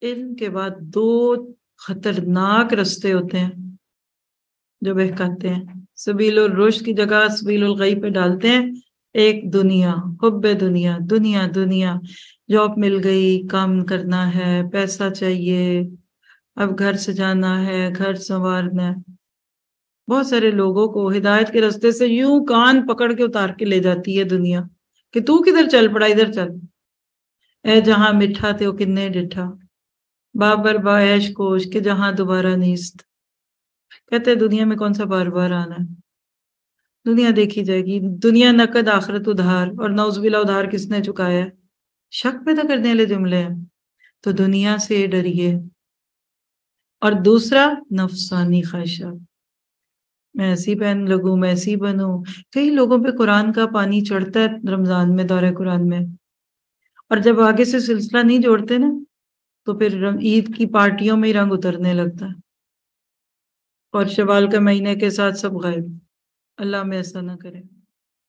علم کے بعد دو خطرناک رستے ہوتے ہیں جو بہکاتے ہیں، سبیل الرشد کی جگہ سبیل الغی پہ ڈالتے ہیں۔ ایک دنیا، حب دنیا، دنیا دنیا، جاب مل گئی، کام کرنا ہے، پیسہ چاہیے، اب گھر سجانا ہے، گھر سنوارنا ہے۔ بہت سارے لوگوں کو ہدایت کے راستے سے یوں کان پکڑ کے اتار کے لے جاتی ہے دنیا کہ تو کدھر چل پڑا، ادھر چل، اے جہاں مٹھا تے وہ کنے ڈٹھا، بابر باعش کوش کہ جہاں دوبارہ نیست۔ کہتے ہیں دنیا میں کون سا بار بار آنا ہے، دنیا دیکھی جائے گی، دنیا نقد آخرت ادھار، اور نعوذ باللہ ادھار کس نے چکایا ہے؟ شک پیدا کرنے والے جملے ہیں۔ تو دنیا سے ڈریے۔ اور دوسرا نفسانی خواہشات، میں ایسی پہن لگوں، میں ایسی بنوں۔ کئی لوگوں پہ قرآن کا پانی چڑھتا ہے رمضان میں، دورہ قرآن میں، اور جب آگے سے سلسلہ نہیں جوڑتے نا تو پھر عید کی پارٹیوں میں ہی رنگ اترنے لگتا ہے، اور شوال کے مہینے کے ساتھ سب غائب۔ اللہ ہمیں ایسا نہ کرے۔